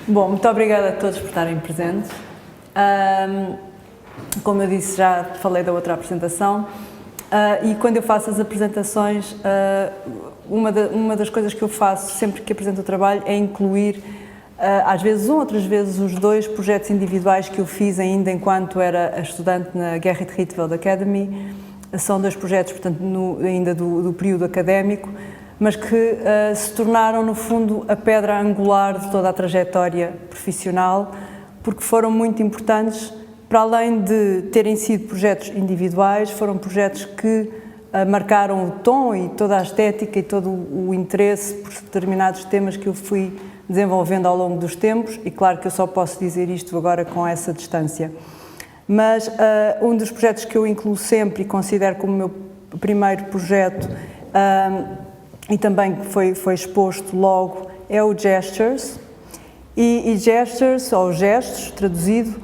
Bom, muito obrigada a todos por estarem presentes. Como eu disse, já falei da outra apresentação, e quando eu faço as apresentações, uma das coisas que eu faço sempre que apresento o trabalho é incluir, às vezes outras vezes os dois projetos individuais que eu fiz ainda enquanto era estudante na Gerrit Rietveld Academy. São dois projetos, portanto, ainda do período académico, mas que se tornaram, no fundo, a pedra angular de toda a trajetória profissional, porque foram muito importantes, para além de terem sido projetos individuais, foram projetos que marcaram o tom e toda a estética e todo o interesse por determinados temas que eu fui desenvolvendo ao longo dos tempos, e claro que eu só posso dizer isto agora com essa distância. Mas um dos projetos que eu incluo sempre e considero como o meu primeiro projeto, e também que foi exposto logo, é o Gestures. E Gestures, ou gestos, traduzido,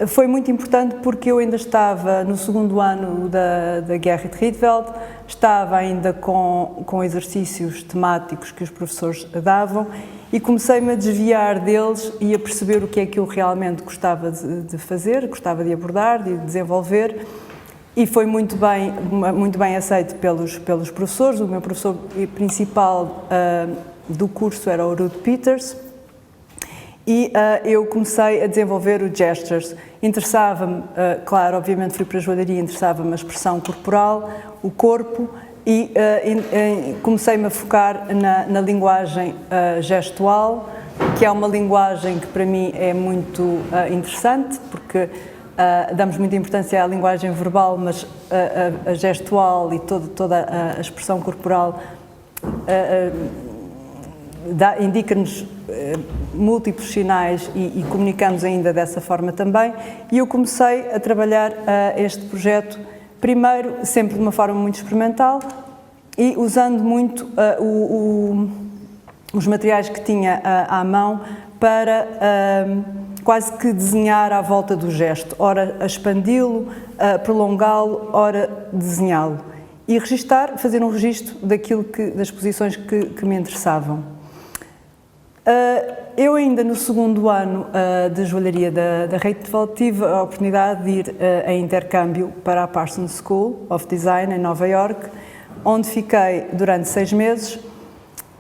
foi muito importante porque eu ainda estava no segundo ano da Gerrit Rietveld, estava ainda com exercícios temáticos que os professores davam e comecei-me a desviar deles e a perceber o que é que eu realmente gostava de fazer, gostava de abordar, de desenvolver, e foi muito bem aceito pelos professores. O meu professor principal do curso era o Ruud Peters, e eu comecei a desenvolver o Gestures. Interessava-me, claro, obviamente fui para a joalharia, interessava-me a expressão corporal, o corpo, e comecei-me a focar na linguagem gestual, que é uma linguagem que para mim é muito interessante, porque damos muita importância à linguagem verbal, mas a gestual e toda a expressão corporal indica-nos múltiplos sinais e comunicamos ainda dessa forma também. E eu comecei a trabalhar este projeto, primeiro, sempre de uma forma muito experimental e usando muito os materiais que tinha à mão para quase que desenhar à volta do gesto, ora a expandi-lo, prolongá-lo, ora desenhá-lo. E fazer um registro das posições que me interessavam. Eu ainda no segundo ano de joalharia da Rietveld tive a oportunidade de ir em intercâmbio para a Parsons School of Design em Nova York, onde fiquei durante 6 meses,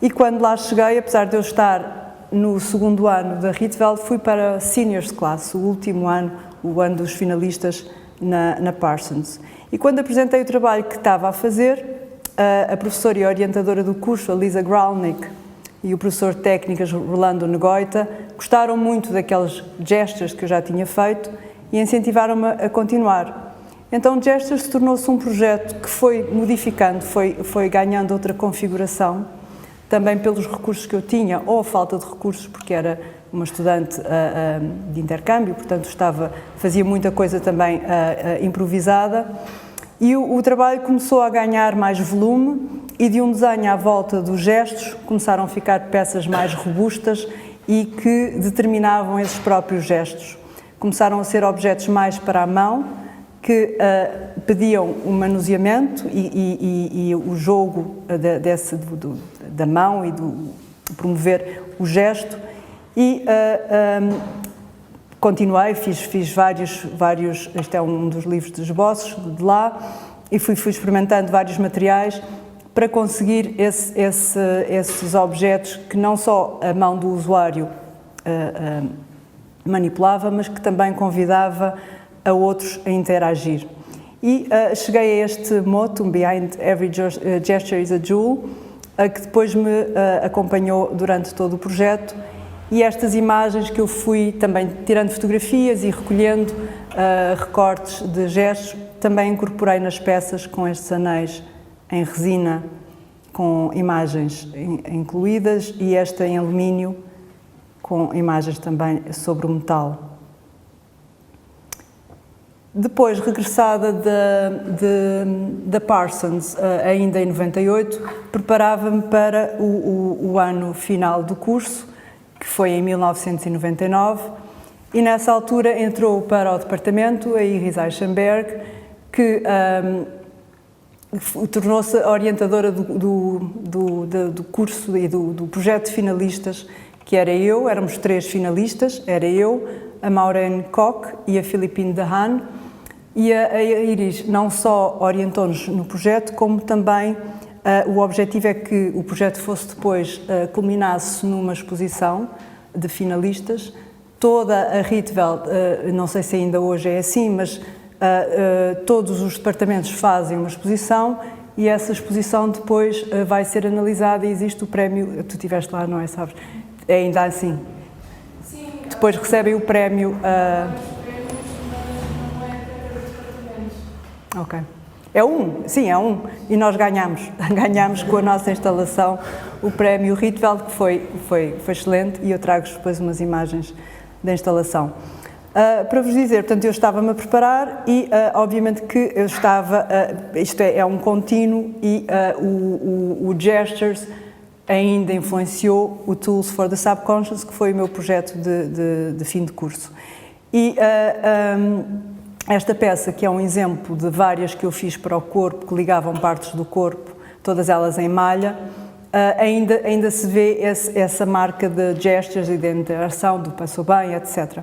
e quando lá cheguei, apesar de eu estar no segundo ano da Rietveld, fui para a Seniors Class, o último ano, o ano dos finalistas na Parsons. E quando apresentei o trabalho que estava a fazer, a professora e orientadora do curso, a Lisa Gralnick, e o professor de técnicas, Rolando Negoita, gostaram muito daqueles gestures que eu já tinha feito e incentivaram-me a continuar. Então, Gestures tornou-se um projeto que foi modificando, foi ganhando outra configuração, também pelos recursos que eu tinha, ou a falta de recursos, porque era uma estudante de intercâmbio, portanto fazia muita coisa também improvisada, e o trabalho começou a ganhar mais volume, e de um desenho à volta dos gestos começaram a ficar peças mais robustas e que determinavam esses próprios gestos. Começaram a ser objetos mais para a mão, que pediam o manuseamento e o jogo da mão e promover o gesto, e continuei, fiz vários, este é um dos livros de esboços de lá, e fui experimentando vários materiais para conseguir esses objetos que não só a mão do usuário manipulava, mas que também convidava a outros a interagir. E cheguei a este moto, Behind Every Gesture is a Jewel, que depois me acompanhou durante todo o projeto, e estas imagens que eu fui também tirando fotografias e recolhendo recortes de gestos, também incorporei nas peças com estes anéis em resina, com imagens incluídas, e esta em alumínio, com imagens também sobre o metal. Depois, regressada da Parsons, ainda em 98, preparava-me para o ano final do curso, que foi em 1999, e nessa altura entrou para o departamento a Iris Eichenberg, que tornou-se a orientadora do curso e do projeto de finalistas, que éramos 3 finalistas, era eu, a Maureen Koch e a Philippine Dehaan, e a Iris não só orientou-nos no projeto, como também o objetivo é que o projeto fosse depois, culminasse numa exposição de finalistas. Toda a Rietveld, não sei se ainda hoje é assim, mas todos os departamentos fazem uma exposição e essa exposição depois vai ser analisada e existe o prémio, tu estiveste lá, não é, sabes? É ainda assim? Sim. Depois recebem o prémio... Ok. É um, sim, é um. E nós ganhamos com a nossa instalação o prémio Rietveld, que foi excelente, e eu trago-vos depois umas imagens da instalação. Para vos dizer, portanto, eu estava-me a preparar e, obviamente, que eu estava, isto é um contínuo e o Gestures ainda influenciou o Tools for the Subconscious, que foi o meu projeto de fim de curso. E esta peça, que é um exemplo de várias que eu fiz para o corpo, que ligavam partes do corpo, todas elas em malha, ainda se vê essa marca de gestures e de interação, do passou bem, etc.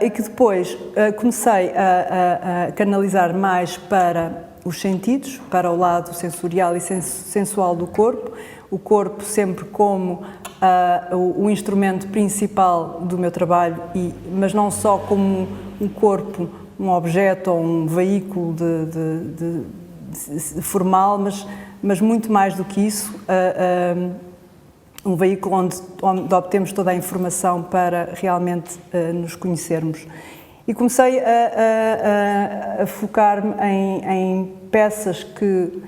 E que depois comecei a canalizar mais para os sentidos, para o lado sensorial e sensual do corpo, o corpo sempre como o instrumento principal do meu trabalho, mas não só como um corpo, um objeto ou um veículo formal, mas muito mais do que isso, um veículo onde obtemos toda a informação para realmente nos conhecermos. E comecei a focar-me em peças que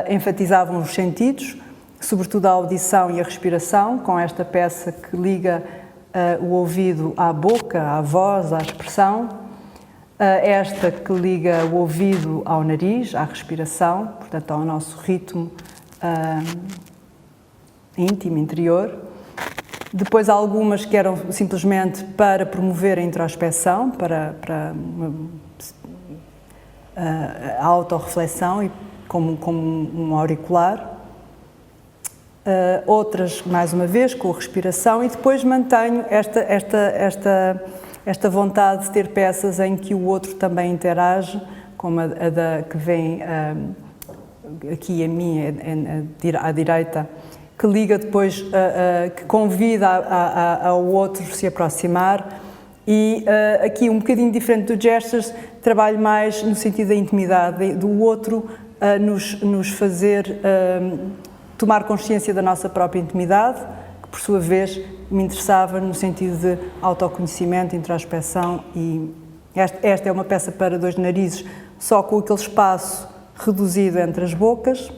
enfatizavam os sentidos, sobretudo a audição e a respiração, com esta peça que liga o ouvido à boca, à voz, à expressão. Esta que liga o ouvido ao nariz, à respiração, portanto ao nosso ritmo íntimo, interior. Depois algumas que eram simplesmente para promover a introspeção, para a autorreflexão e como um auricular. Outras, mais uma vez, com a respiração, e depois mantenho esta vontade de ter peças em que o outro também interage, como a que vem aqui a mim, à direita, que liga depois, que convida ao outro se aproximar. E aqui, um bocadinho diferente do Gestures, trabalho mais no sentido da intimidade, do outro nos fazer tomar consciência da nossa própria intimidade, que por sua vez me interessava no sentido de autoconhecimento, introspeção, e esta é uma peça para 2 narizes, só com aquele espaço reduzido entre as bocas.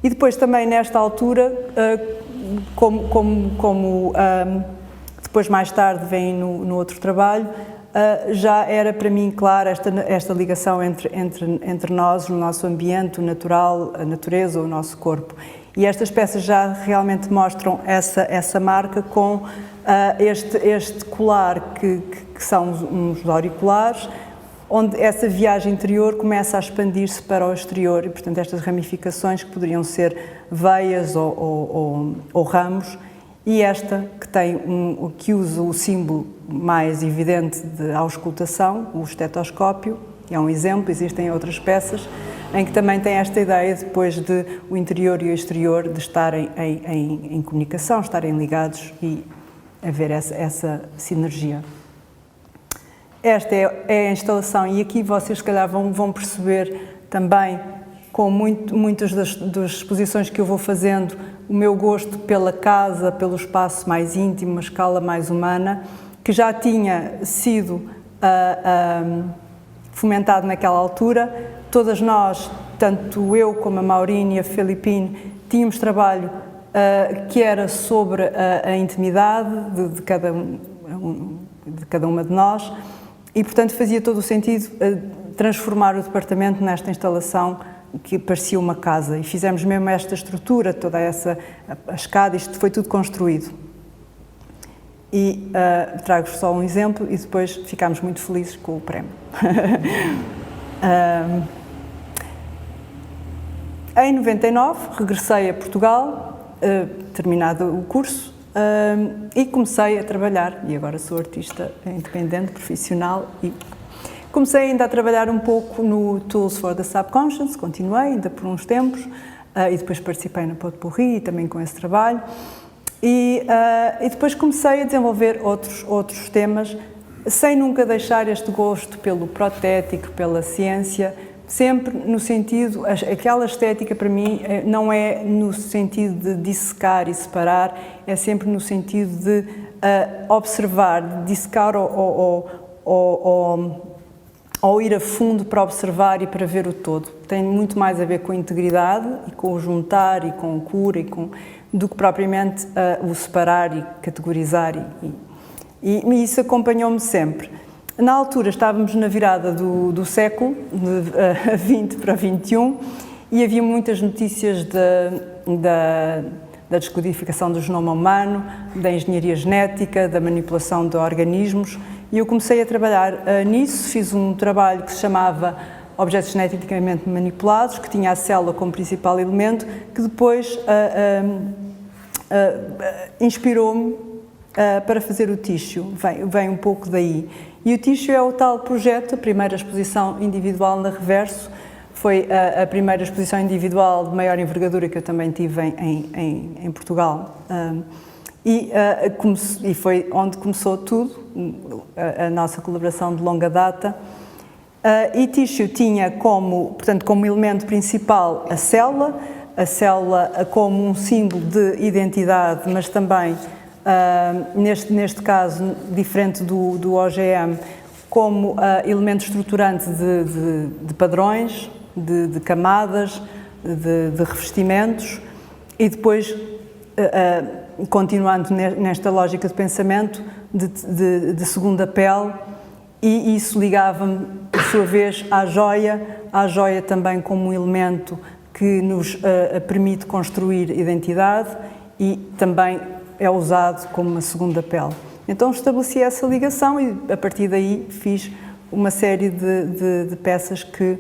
E depois também nesta altura, como depois mais tarde vem no outro trabalho, já era para mim clara esta ligação entre nós, o nosso ambiente, o natural, a natureza, o nosso corpo. E estas peças já realmente mostram essa marca com este colar que são uns auriculares, onde essa viagem interior começa a expandir-se para o exterior e, portanto, estas ramificações que poderiam ser veias ou ramos, e esta que usa o símbolo mais evidente de auscultação, o estetoscópio, é um exemplo. Existem outras peças em que também tem esta ideia depois de o interior e o exterior de estarem em comunicação, estarem ligados e haver essa sinergia. Esta é a instalação, e aqui vocês se calhar vão perceber também, com muitas das exposições que eu vou fazendo, o meu gosto pela casa, pelo espaço mais íntimo, uma escala mais humana, que já tinha sido fomentado naquela altura. Todas nós, tanto eu como a Maureen e a Philippine, tínhamos trabalho que era sobre a intimidade de cada uma de nós, e, portanto, fazia todo o sentido transformar o departamento nesta instalação que parecia uma casa, e fizemos mesmo esta estrutura, toda a escada, isto foi tudo construído. E trago-vos só um exemplo e depois ficámos muito felizes com o prémio. Em 99, regressei a Portugal terminado o curso, e comecei a trabalhar, e agora sou artista independente, profissional, e comecei ainda a trabalhar um pouco no Tools for the Subconscious, continuei ainda por uns tempos, e depois participei no Potpourri também com esse trabalho, e depois comecei a desenvolver outros temas, sem nunca deixar este gosto pelo protético, pela ciência, sempre no sentido, aquela estética para mim não é no sentido de dissecar e separar, é sempre no sentido de observar, de dissecar ou ir a fundo para observar e para ver o todo. Tem muito mais a ver com a integridade e com o juntar e com a cura do que propriamente o separar e categorizar e isso acompanhou-me sempre. Na altura estávamos na virada do século, de 20 para 21, e havia muitas notícias da descodificação do genoma humano, da engenharia genética, da manipulação de organismos, e eu comecei a trabalhar nisso, fiz um trabalho que se chamava Objetos Geneticamente Manipulados, que tinha a célula como principal elemento, que depois inspirou-me para fazer o tissue, vem um pouco daí. E o tissue é o tal projeto, a primeira exposição individual na Reverso, foi a primeira exposição individual de maior envergadura que eu também tive em Portugal. E foi onde começou tudo, a nossa colaboração de longa data. E tissue tinha como elemento principal a célula como um símbolo de identidade, mas também, neste caso, diferente do OGM, como elemento estruturante de padrões, de camadas, de revestimentos, e depois, continuando nesta lógica de pensamento, de segunda pele, e isso ligava-me, por sua vez, à joia também como um elemento que nos permite construir identidade e também é usado como uma segunda pele. Então estabeleci essa ligação e a partir daí fiz uma série de peças que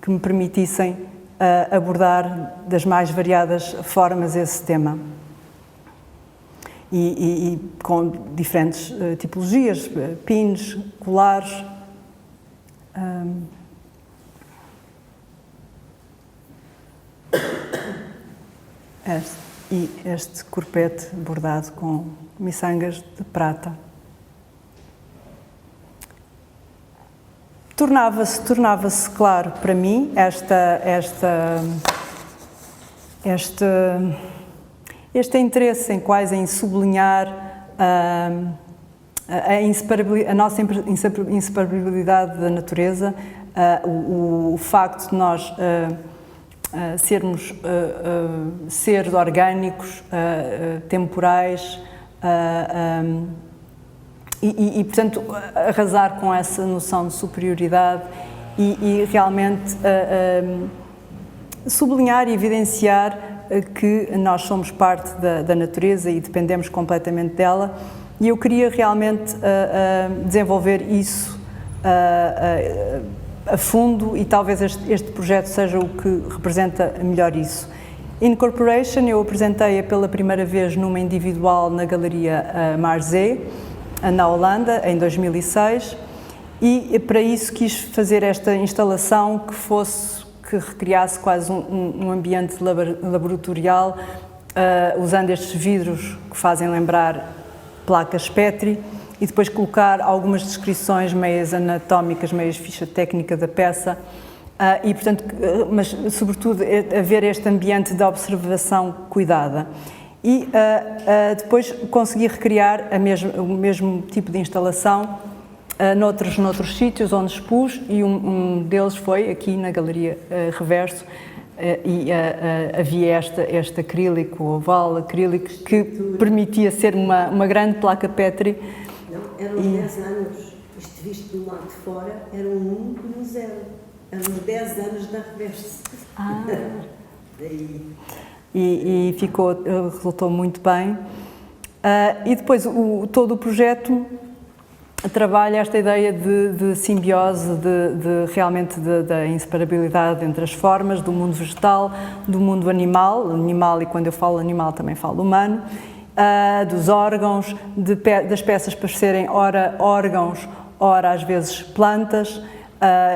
me permitissem abordar das mais variadas formas esse tema. E com diferentes tipologias, pins, colares. Este corpete bordado com miçangas de prata. Tornava-se claro para mim este interesse em sublinhar a nossa inseparabilidade da natureza, o facto de nós sermos seres orgânicos, temporais, e, portanto, arrasar com essa noção de superioridade e realmente sublinhar e evidenciar que nós somos parte da natureza e dependemos completamente dela, e eu queria realmente desenvolver isso a fundo, e talvez este projeto seja o que representa melhor isso. Incorporation eu apresentei-a pela primeira vez numa individual na Galeria Marzé, na Holanda, em 2006, e para isso quis fazer esta instalação que recriasse quase um ambiente laboratorial, usando estes vidros que fazem lembrar placas Petri, e depois colocar algumas descrições meias anatómicas, meias ficha técnica da peça, e portanto, mas sobretudo haver este ambiente de observação cuidada. E depois consegui recriar o mesmo tipo de instalação noutros sítios onde expus, e um deles foi aqui na Galeria Reverso, e havia este acrílico, oval acrílico, que permitia ser uma grande placa Petri. Não, eram 10 anos, isto visto do lado de fora, era um 1 e um 0. Eram os 10 anos da Reverso. Daí. E resultou muito bem. E depois todo o projeto trabalha esta ideia de simbiose, realmente da inseparabilidade entre as formas, do mundo vegetal, do mundo animal, e quando eu falo animal também falo humano, dos órgãos, das peças parecerem ora órgãos, ora às vezes plantas,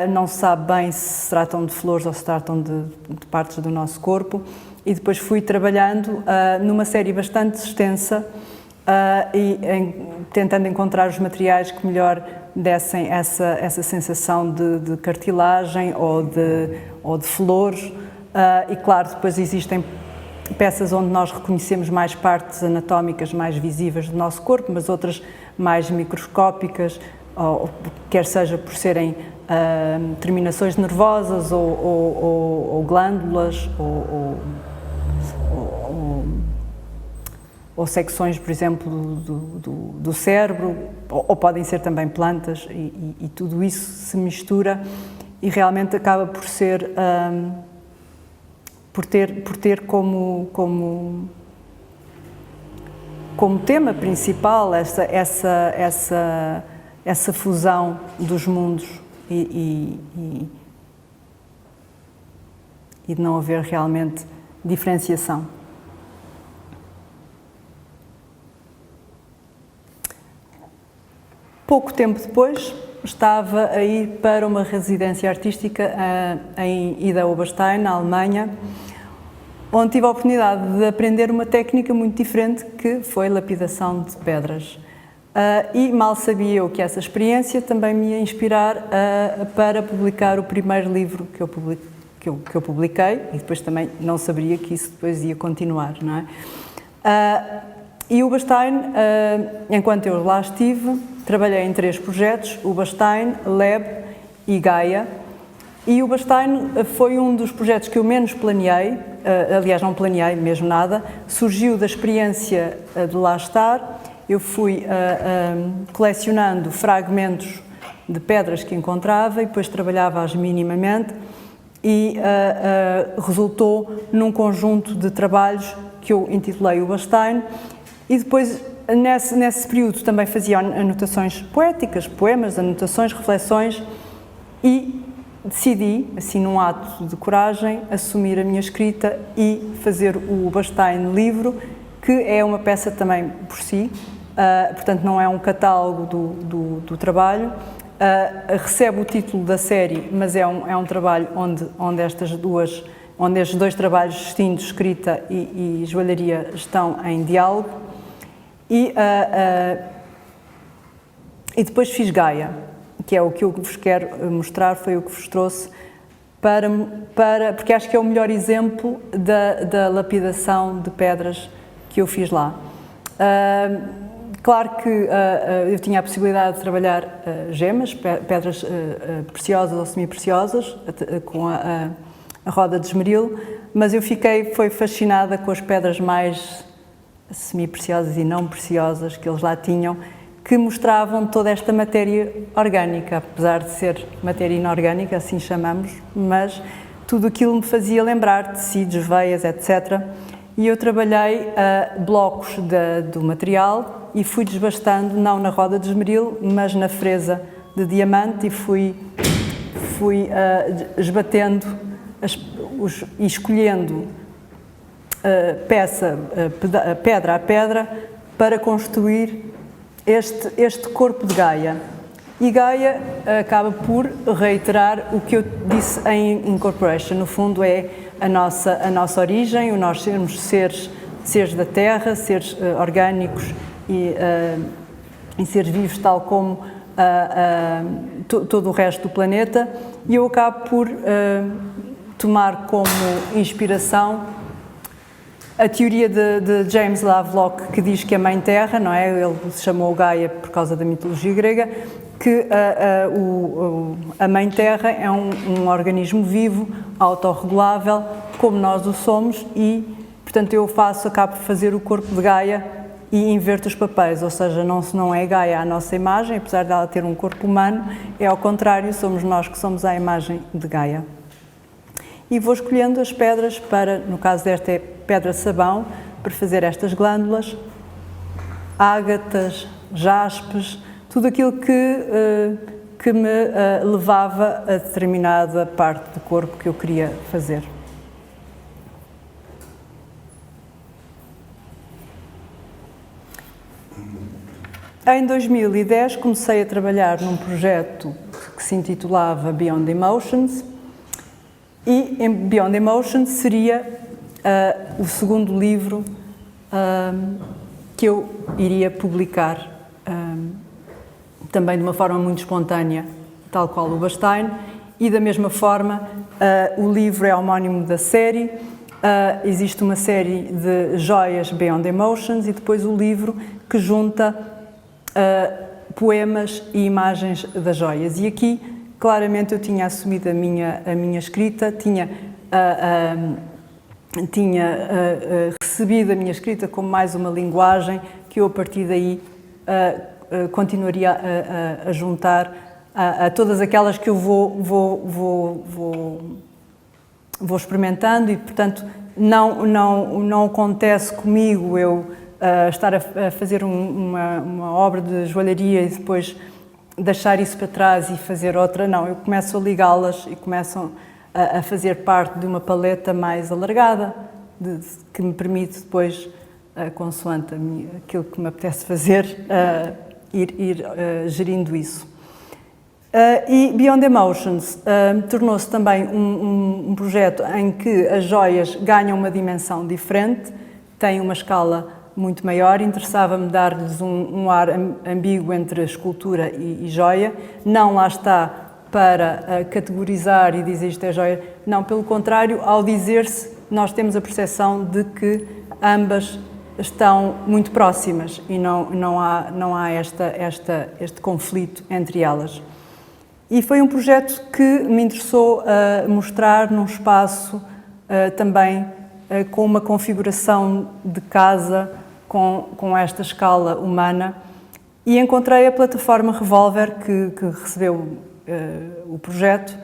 não se sabe bem se tratam de flores ou se tratam de partes do nosso corpo, e depois fui trabalhando numa série bastante extensa, tentando encontrar os materiais que melhor dessem essa sensação de cartilagem ou de flores, e claro, depois existem peças onde nós reconhecemos mais partes anatómicas mais visíveis do nosso corpo, mas outras mais microscópicas, quer seja por serem terminações nervosas ou glândulas ou secções, por exemplo, do cérebro, ou podem ser também plantas, e tudo isso se mistura e realmente acaba por ser, por ter como tema principal essa fusão dos mundos e de não haver realmente diferenciação. Pouco tempo depois, estava a ir para uma residência artística em Ida Oberstein, na Alemanha, onde tive a oportunidade de aprender uma técnica muito diferente, que foi lapidação de pedras. E mal sabia eu que essa experiência também me ia inspirar para publicar o primeiro livro que eu publiquei, e depois também não saberia que isso depois ia continuar, não é? E o Oberstein, enquanto eu lá estive, trabalhei em 3 projetos, o Oberstein, Lab e Gaia. E o Oberstein foi um dos projetos que eu menos planeei, aliás não planeei mesmo nada, surgiu da experiência de lá estar. Eu fui colecionando fragmentos de pedras que encontrava e depois trabalhava-as minimamente e resultou num conjunto de trabalhos que eu intitulei o Oberstein. E depois, nesse período, também fazia anotações poéticas, poemas, anotações, reflexões, e decidi, assim num ato de coragem, assumir a minha escrita e fazer o Oberstein livro, que é uma peça também por si, portanto não é um catálogo do trabalho, recebe o título da série, mas é um trabalho onde estes dois trabalhos distintos, escrita e joalharia, estão em diálogo. E depois fiz Gaia, que é o que eu vos quero mostrar, foi o que vos trouxe, porque acho que é o melhor exemplo da lapidação de pedras que eu fiz lá. Claro que eu tinha a possibilidade de trabalhar gemas, pedras preciosas ou semi-preciosas, com a roda de esmeril, mas eu fui fascinada com as pedras mais semi-preciosas e não preciosas que eles lá tinham, que mostravam toda esta matéria orgânica, apesar de ser matéria inorgânica, assim chamamos, mas tudo aquilo me fazia lembrar tecidos, veias, etc. E eu trabalhei blocos do material e fui desbastando, não na roda de esmeril, mas na fresa de diamante, e fui esbatendo e escolhendo pedra a pedra para construir este corpo de Gaia. E Gaia acaba por reiterar o que eu disse em Incorporation. No fundo é a nossa origem, o nós sermos seres da Terra, seres orgânicos e seres vivos, tal como todo o resto do planeta. E eu acabo por tomar como inspiração a teoria de James Lovelock, que diz que a Mãe Terra, não é? Ele se chamou Gaia por causa da mitologia grega, que a Mãe Terra é um organismo vivo, autorregulável, como nós o somos, e, portanto, acabo por fazer o corpo de Gaia e inverto os papéis, ou seja, não é Gaia a nossa imagem, apesar de ela ter um corpo humano, é ao contrário, somos nós que somos a imagem de Gaia. E vou escolhendo as pedras para, no caso desta é pedra-sabão, para fazer estas glândulas, ágatas, jaspes, tudo aquilo que me levava a determinada parte do corpo que eu queria fazer. Em 2010 comecei a trabalhar num projeto que se intitulava Beyond Emotions, e em Beyond Emotions seria o segundo livro que eu iria publicar, também de uma forma muito espontânea, tal qual o Bastein, e da mesma forma o livro é homónimo da série. Existe uma série de joias Beyond Emotions e depois o livro que junta poemas e imagens das joias. E aqui, claramente, eu tinha assumido a minha escrita, tinha recebido a minha escrita como mais uma linguagem que eu, a partir daí, continuaria a juntar a todas aquelas que eu vou experimentando, e, portanto, não acontece comigo eu estar a fazer uma obra de joalharia e depois deixar isso para trás e fazer outra. Não, eu começo a ligá-las e começam a fazer parte de uma paleta mais alargada, que me permite depois, consoante aquilo que me apetece fazer, ir gerindo isso. E Beyond Emotions tornou-se também um projeto em que as joias ganham uma dimensão diferente, têm uma escala muito maior. Interessava-me dar-lhes um ar ambíguo entre escultura e joia. Não lá está para categorizar e dizer isto é joia. Não, pelo contrário, ao dizer-se, nós temos a percepção de que ambas estão muito próximas e não há este conflito entre elas. E foi um projeto que me interessou mostrar num espaço também com uma configuração de casa com esta escala humana, e encontrei a plataforma Revolver que recebeu o projeto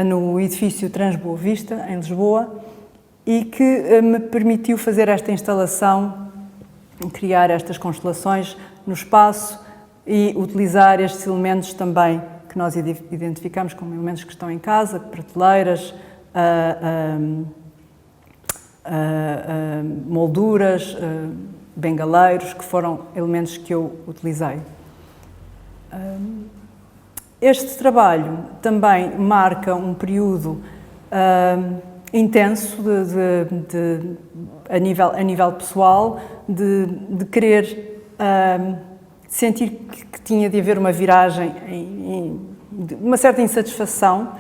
no edifício Transboa Vista, em Lisboa, e que me permitiu fazer esta instalação, criar estas constelações no espaço e utilizar estes elementos também que nós identificamos como elementos que estão em casa, prateleiras, molduras, bengaleiros, que foram elementos que eu utilizei. Este trabalho também marca um período intenso a nível pessoal, de querer sentir que tinha de haver uma viragem, uma certa insatisfação,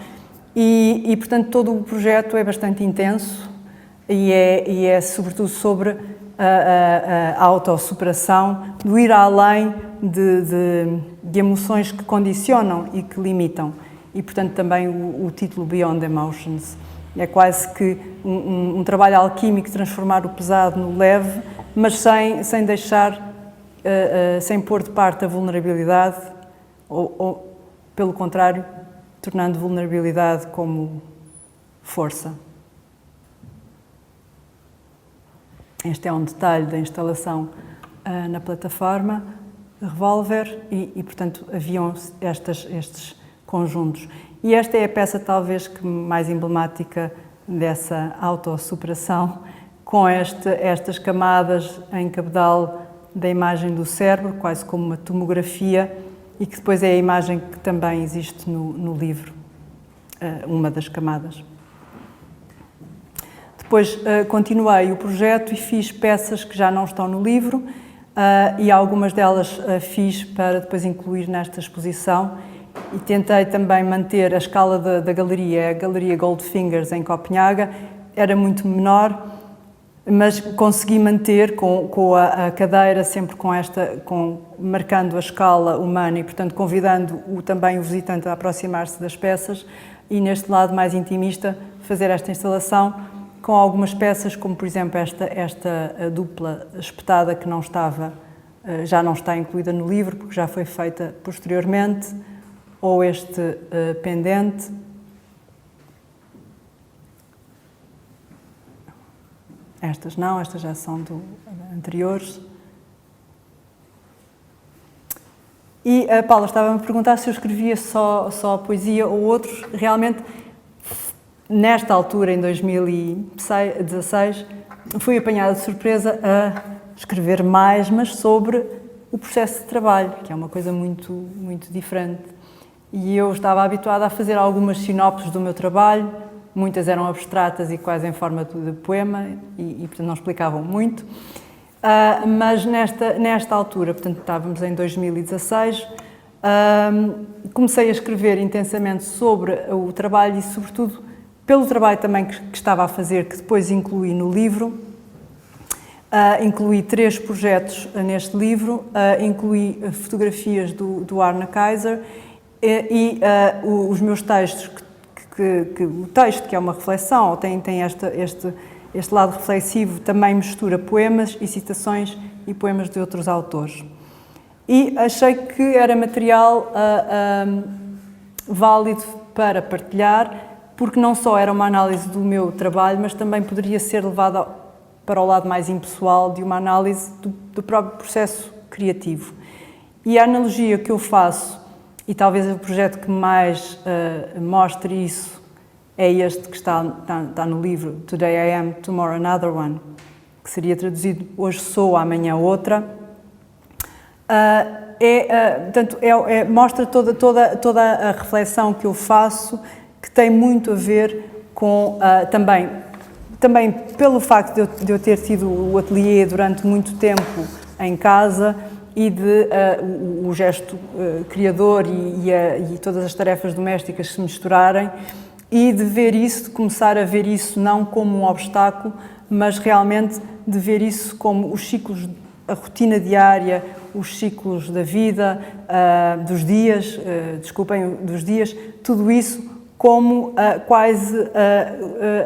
e portanto todo o projeto é bastante intenso e é sobretudo sobre a autossuperação, do ir além de emoções que condicionam e que limitam. E portanto também o título Beyond Emotions é quase que um trabalho alquímico de transformar o pesado no leve, mas sem deixar, sem pôr de parte a vulnerabilidade, ou pelo contrário, tornando vulnerabilidade como força. Este é um detalhe da instalação na plataforma Revolver e portanto, haviam estes conjuntos. E esta é a peça, talvez, que mais emblemática dessa autossuperação, com estas camadas em cabedal da imagem do cérebro, quase como uma tomografia, e que depois é a imagem que também existe no livro, uma das camadas. Depois continuei o projeto e fiz peças que já não estão no livro, e algumas delas fiz para depois incluir nesta exposição, e tentei também manter a escala da galeria. A Galeria Goldfingers em Copenhaga era muito menor, mas consegui manter com a cadeira sempre marcando a escala humana e, portanto, convidando também o visitante a aproximar-se das peças, e neste lado mais intimista fazer esta instalação com algumas peças, como por exemplo esta dupla espetada que já não está incluída no livro porque já foi feita posteriormente, ou este pendente. Estas não, estas já são anteriores. E a Paula estava-me a perguntar se eu escrevia só poesia ou outros. Realmente, nesta altura, em 2016, fui apanhada de surpresa a escrever mais, mas sobre o processo de trabalho, que é uma coisa muito, muito diferente. E eu estava habituada a fazer algumas sinopses do meu trabalho, muitas eram abstratas e quase em forma de poema e portanto, não explicavam muito. Mas nesta altura, portanto, estávamos em 2016, comecei a escrever intensamente sobre o trabalho e, sobretudo, pelo trabalho também que estava a fazer, que depois incluí no livro. Incluí 3 projetos neste livro, incluí fotografias do Arne Kaiser e os meus textos, o texto, que é uma reflexão, tem este lado reflexivo, também mistura poemas e citações e poemas de outros autores. E achei que era material válido para partilhar, porque não só era uma análise do meu trabalho, mas também poderia ser levada para o lado mais impessoal de uma análise do próprio processo criativo. E a analogia que eu faço, e talvez o projeto que mais mostre isso, é este que está no livro, Today I Am, Tomorrow Another One, que seria traduzido Hoje Sou, Amanhã Outra. Portanto, mostra toda a reflexão que eu faço, que tem muito a ver com também pelo facto de eu ter tido o ateliê durante muito tempo em casa e o gesto criador e todas as tarefas domésticas se misturarem, e de ver isso, de começar a ver isso não como um obstáculo, mas realmente de ver isso como os ciclos, a rotina diária, os ciclos da vida, dos dias, dos dias, tudo isso como quase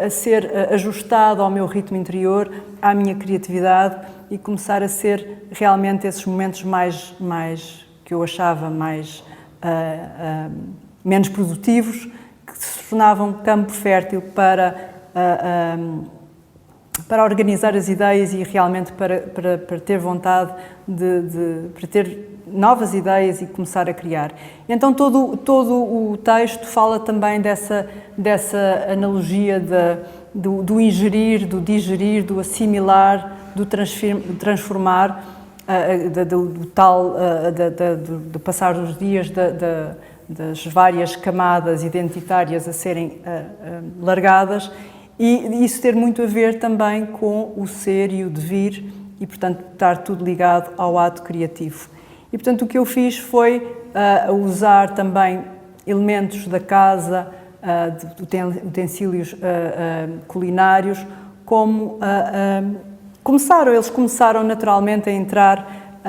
a ser ajustado ao meu ritmo interior, à minha criatividade, e começar a ser realmente esses momentos mais que eu achava menos produtivos, que se tornavam campo fértil para organizar as ideias e realmente para ter vontade para ter novas ideias e começar a criar. Então todo o texto fala também dessa analogia do ingerir, do digerir, do assimilar, do transformar, do passar dos dias, das várias camadas identitárias a serem largadas, e isso ter muito a ver também com o ser e o devir, e portanto estar tudo ligado ao ato criativo. E portanto o que eu fiz foi usar também elementos da casa, de utensílios culinários, como eles começaram naturalmente a entrar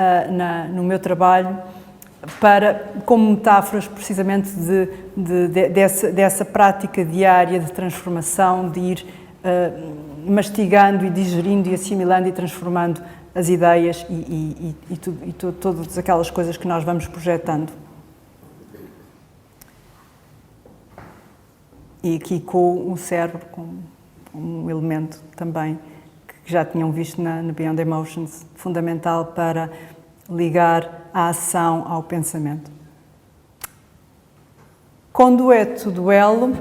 no meu trabalho, como metáforas precisamente dessa prática diária de transformação, de ir mastigando e digerindo e assimilando e transformando as ideias e todas aquelas coisas que nós vamos projetando. E aqui com o cérebro, com um elemento também que já tinham visto na Beyond Emotions, fundamental para ligar a ação ao pensamento. Com dueto-duelo,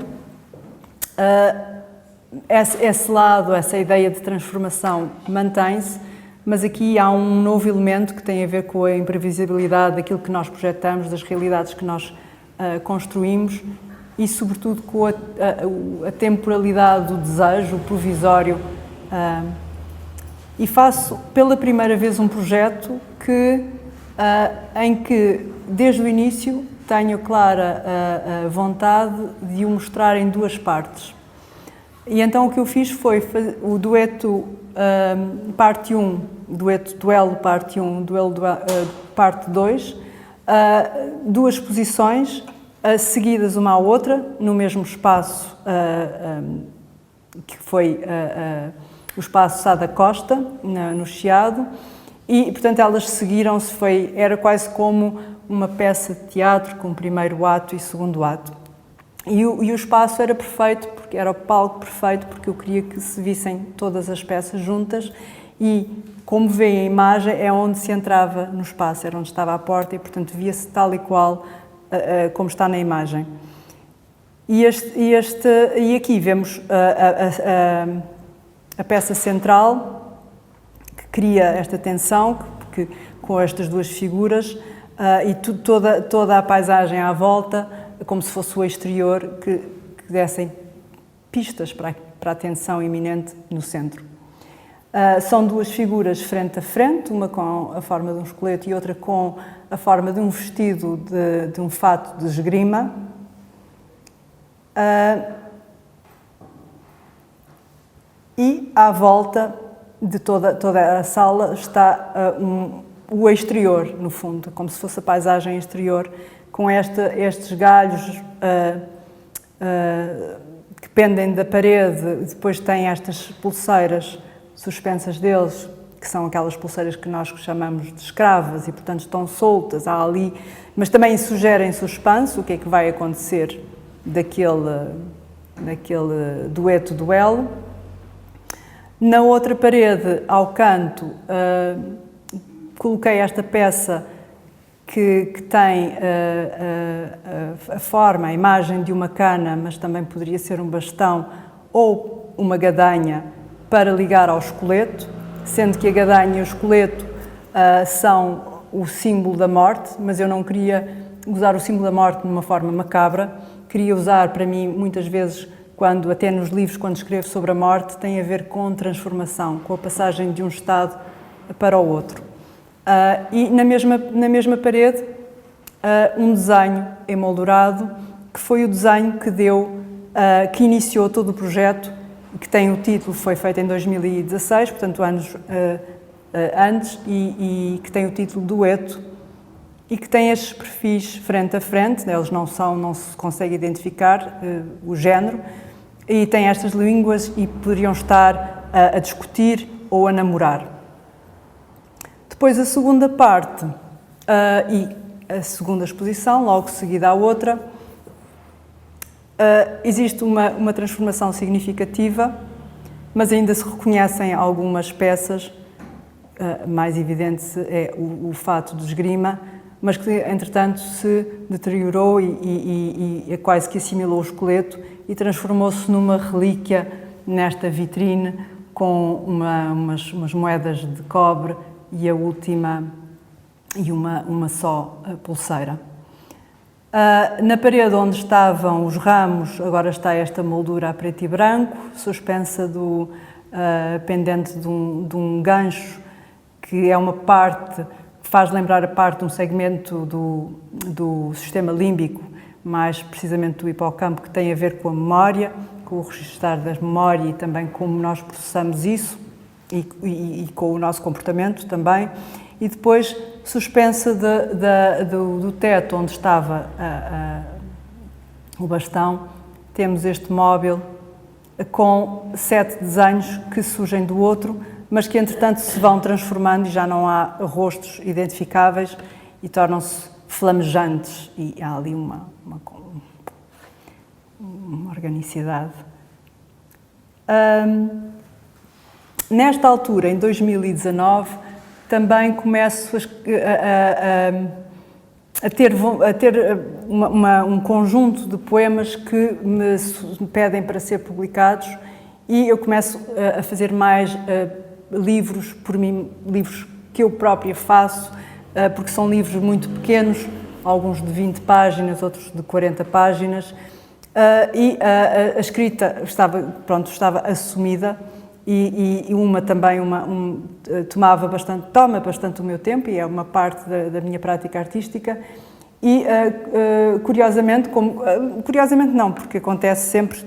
esse lado, essa ideia de transformação mantém-se, mas aqui há um novo elemento que tem a ver com a imprevisibilidade daquilo que nós projetamos, das realidades que nós construímos e, sobretudo, com a temporalidade do desejo, o provisório. E faço pela primeira vez um projeto em que, desde o início, tenho clara a vontade de o mostrar em 2 partes. E então o que eu fiz foi o dueto parte 1, dueto-duelo parte 1, duelo parte 2, 2 posições seguidas uma à outra, no mesmo espaço que foi o espaço Sá da Costa, no Chiado, e, portanto, elas seguiram-se, era quase como uma peça de teatro com primeiro ato e segundo ato. E o espaço era perfeito, porque era o palco perfeito, porque eu queria que se vissem todas as peças juntas e, como vê a imagem, é onde se entrava no espaço, era onde estava a porta e, portanto, via-se tal e qual como está na imagem. E aqui vemos a peça central que cria esta tensão, com estas duas figuras e toda a paisagem à volta, como se fosse o exterior, que dessem pistas para a tensão iminente no centro. São duas figuras frente a frente, uma com a forma de um esqueleto e outra com a forma de um vestido de um fato de esgrima. E à volta de toda a sala está o exterior, no fundo, como se fosse a paisagem exterior, com estes galhos que pendem da parede, depois tem estas pulseiras suspensas deles, que são aquelas pulseiras que nós chamamos de escravas e, portanto, estão soltas, há ali, mas também sugerem suspense, o que é que vai acontecer daquele dueto-duelo. Na outra parede, ao canto, coloquei esta peça que tem a forma, a imagem de uma cana, mas também poderia ser um bastão ou uma gadanha para ligar ao esqueleto, sendo que a gadanha e o esqueleto são o símbolo da morte, mas eu não queria usar o símbolo da morte de uma forma macabra, queria usar, para mim, muitas vezes, até nos livros, quando escrevo sobre a morte, tem a ver com transformação, com a passagem de um estado para o outro. E na mesma parede, um desenho emoldurado, que foi o desenho que iniciou todo o projeto, que tem o título, foi feito em 2016, portanto anos antes, e que tem o título Dueto, e que tem estes perfis frente a frente, eles não se consegue identificar o género, e tem estas línguas e poderiam estar a discutir ou a namorar. Depois a segunda parte e a segunda exposição, logo seguida à outra, existe uma transformação significativa, mas ainda se reconhecem algumas peças, mais evidente é o fato de esgrima, mas que, entretanto, se deteriorou e quase que assimilou o esqueleto e transformou-se numa relíquia nesta vitrine com umas moedas de cobre e a última e uma só pulseira. Na parede onde estavam os ramos, agora está esta moldura a preto e branco, suspensa pendente de um gancho, que é uma parte que faz lembrar a parte de um segmento do sistema límbico, mais precisamente do hipocampo, que tem a ver com a memória, com o registrar da memória e também como nós processamos isso e com o nosso comportamento também. E depois, suspensa do teto onde estava o bastão, temos este móvel com 7 desenhos que surgem do outro, mas que entretanto se vão transformando e já não há rostos identificáveis e tornam-se flamejantes e há ali uma organicidade. Nesta altura, em 2019, também começo a ter um conjunto de poemas que me pedem para ser publicados e eu começo a fazer mais livros por mim, livros que eu própria faço, porque são livros muito pequenos, alguns de 20 páginas, outros de 40 páginas, e a escrita estava assumida e toma bastante o meu tempo e é uma parte da minha prática artística e curiosamente não, porque acontece sempre,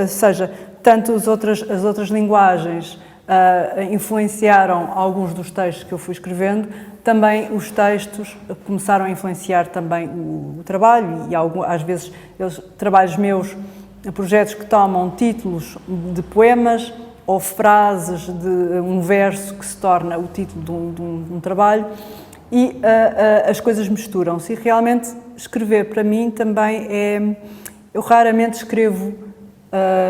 seja, tanto as outras linguagens influenciaram alguns dos textos que eu fui escrevendo, também os textos começaram a influenciar também o trabalho e às vezes trabalhos meus, projetos que tomam títulos de poemas ou frases de um verso que se torna o título de um trabalho e as coisas misturam-se e realmente escrever para mim também eu raramente escrevo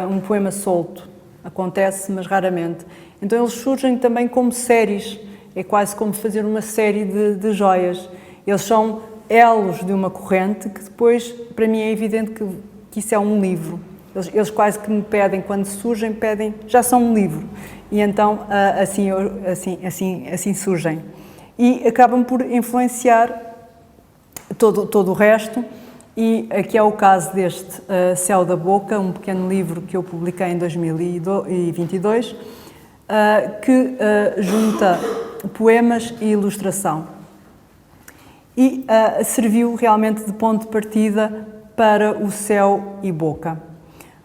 um poema solto. Acontece, mas raramente. Então eles surgem também como séries, é quase como fazer uma série de joias. Eles são elos de uma corrente que depois, para mim é evidente que isso é um livro. Eles quase que me pedem, quando surgem, pedem, já são um livro. E então assim surgem. E acabam por influenciar todo o resto. E aqui é o caso deste Céu da Boca, um pequeno livro que eu publiquei em 2022, que junta poemas e ilustração. E serviu realmente de ponto de partida para o Céu e Boca.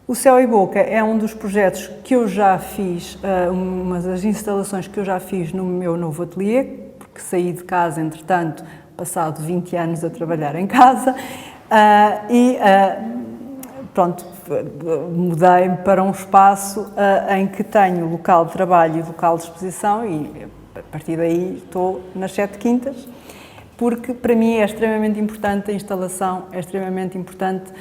O Céu e Boca é um dos projetos que eu já fiz, uma das instalações que eu já fiz no meu novo ateliê, porque saí de casa, entretanto, passado 20 anos a trabalhar em casa, pronto, mudei-me para um espaço em que tenho local de trabalho e local de exposição e a partir daí estou nas 7 quintas, porque para mim é extremamente importante a instalação, é extremamente importante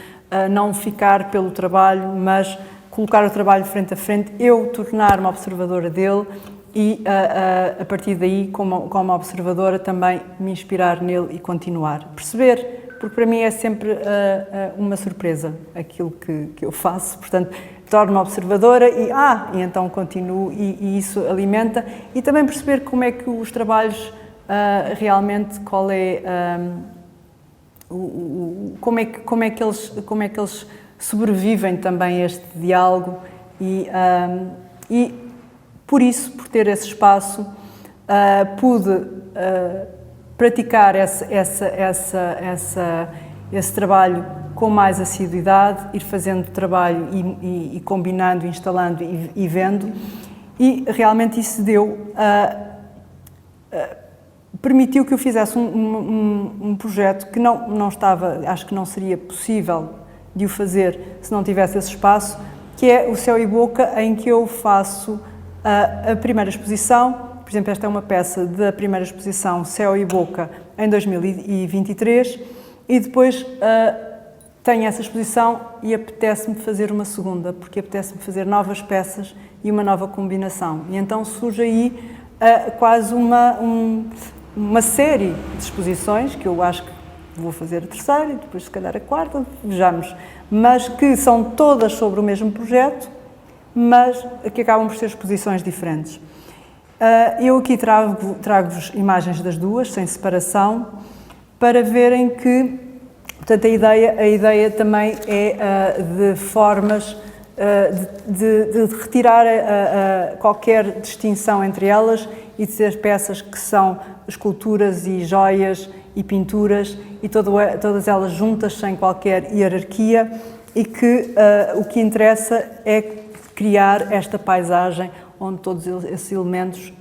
não ficar pelo trabalho, mas colocar o trabalho frente a frente, eu tornar-me observadora dele e a partir daí, como observadora, também me inspirar nele e continuar. Perceber, porque para mim é sempre uma surpresa aquilo que eu faço, portanto, torno-me observadora e então continuo e isso alimenta. E também perceber como é que os trabalhos realmente, qual é... como é que eles sobrevivem também a este diálogo e por isso, por ter esse espaço, pude praticar esse trabalho com mais assiduidade, ir fazendo trabalho e combinando, instalando e vendo, e realmente isso permitiu que eu fizesse um projeto que não estava, acho que não seria possível de o fazer se não tivesse esse espaço, que é o Céu e Boca, em que eu faço a primeira exposição. Por exemplo, esta é uma peça da primeira exposição Céu e Boca em 2023 e depois tenho essa exposição e apetece-me fazer uma segunda, porque apetece-me fazer novas peças e uma nova combinação. E então surge aí quase uma série de exposições, que eu acho que vou fazer a terceira e depois se calhar a quarta, vejamos, mas que são todas sobre o mesmo projeto, mas que acabam por ser exposições diferentes. Eu aqui trago-vos imagens das duas, sem separação, para verem que, portanto, a ideia também é de formas de retirar qualquer distinção entre elas e de ser peças que são esculturas e joias e pinturas e todas elas juntas sem qualquer hierarquia e que o que interessa é criar esta paisagem onde todos esses elementos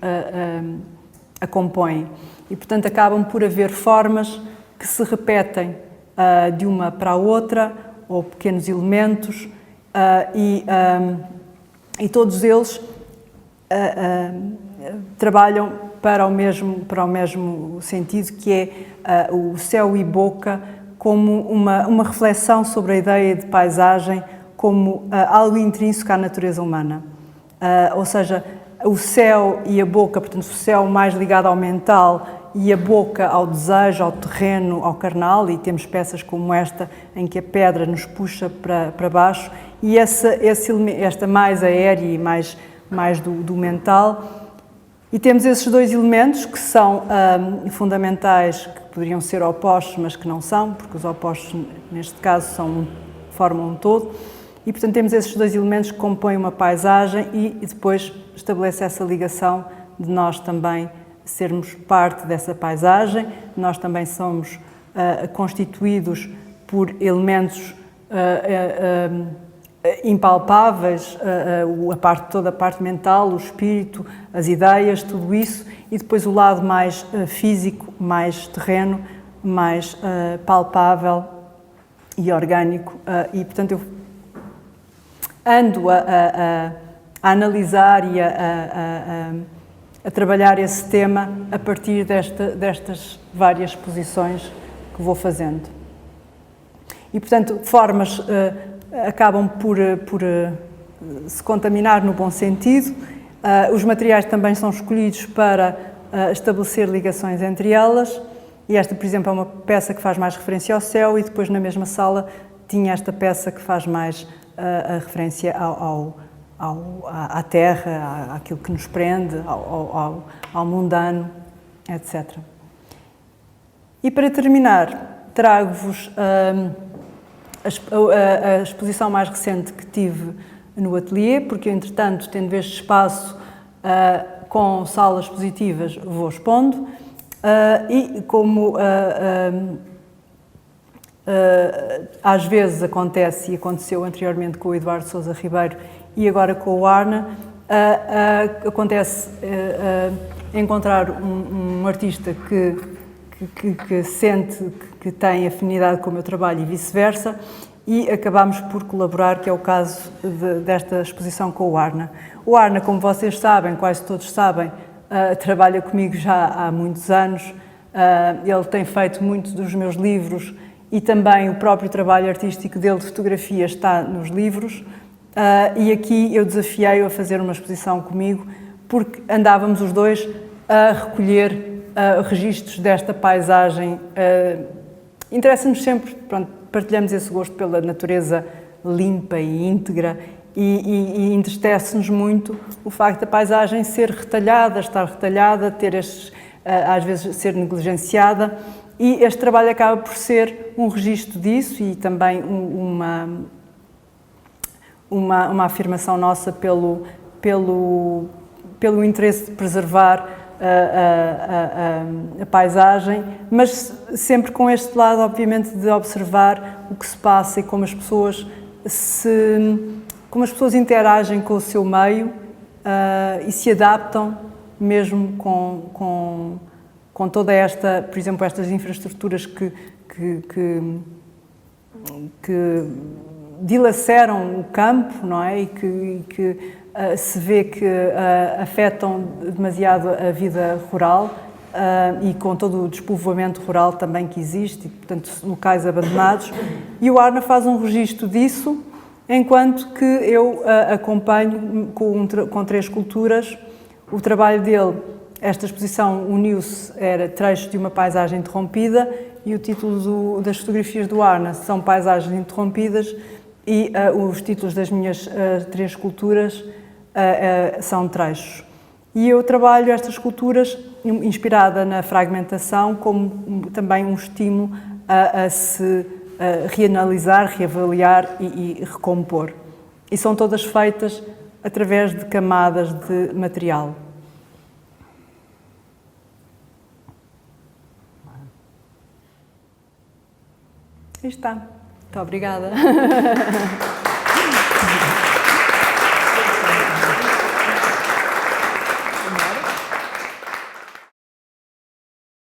a compõem. E, portanto, acabam por haver formas que se repetem de uma para a outra, ou pequenos elementos, e todos eles trabalham para o mesmo sentido, que é o Céu e Boca como uma reflexão sobre a ideia de paisagem como algo intrínseco à natureza humana. Ou seja, o céu e a boca, portanto, o céu mais ligado ao mental e a boca ao desejo, ao terreno, ao carnal, e temos peças como esta, em que a pedra nos puxa para baixo, e esta mais aérea e mais do mental. E temos esses dois elementos que são fundamentais, que poderiam ser opostos, mas que não são, porque os opostos, neste caso, formam um todo. E, portanto, temos esses dois elementos que compõem uma paisagem e depois estabelece essa ligação de nós também sermos parte dessa paisagem. Nós também somos constituídos por elementos impalpáveis, toda a parte mental, o espírito, as ideias, tudo isso, e depois o lado mais físico, mais terreno, mais palpável e orgânico. E, portanto, eu ando a analisar e a trabalhar esse tema a partir destas várias posições que vou fazendo. E, portanto, formas acabam por se contaminar no bom sentido. Os materiais também são escolhidos para estabelecer ligações entre elas, e esta, por exemplo, é uma peça que faz mais referência ao céu, e depois na mesma sala tinha esta peça que faz mais a referência à terra, àquilo que nos prende, ao mundano, etc. E para terminar, trago-vos a exposição mais recente que tive no ateliê, porque eu, entretanto, tendo este espaço com salas expositivas, vou expondo, e como às vezes acontece, e aconteceu anteriormente com o Eduardo Sousa Ribeiro e agora com o Arna, acontece encontrar um artista que sente que tem afinidade com o meu trabalho e vice-versa, e acabámos por colaborar, que é o caso desta exposição com o Arna. O Arna, como vocês sabem, quase todos sabem, trabalha comigo já há muitos anos. Ele tem feito muitos dos meus livros, e também o próprio trabalho artístico dele de fotografia está nos livros. E aqui eu desafiei-o a fazer uma exposição comigo, porque andávamos os dois a recolher registros desta paisagem. Interessa-nos sempre, pronto, partilhamos esse gosto pela natureza limpa e íntegra, e entristece-nos muito o facto da paisagem ser retalhada, estar retalhada, ter às vezes ser negligenciada, e este trabalho acaba por ser um registro disso, e também uma afirmação nossa pelo interesse de preservar a paisagem, mas sempre com este lado, obviamente, de observar o que se passa e como as pessoas interagem com o seu meio e se adaptam mesmo com toda esta, por exemplo, estas infraestruturas que dilaceram o campo, não é? E que se vê que afetam demasiado a vida rural, e com todo o despovoamento rural também que existe, e, portanto, locais abandonados. E o Arna faz um registro disso, enquanto que eu acompanho com 3 esculturas. O trabalho dele, esta exposição uniu-se, era Trechos de uma Paisagem Interrompida, e o título das fotografias do Arna são Paisagens Interrompidas, e os títulos das minhas 3 esculturas são trechos. E eu trabalho estas esculturas inspirada na fragmentação, como também um estímulo a se reanalisar, reavaliar e recompor. E são todas feitas através de camadas de material. Aí está. Muito obrigada.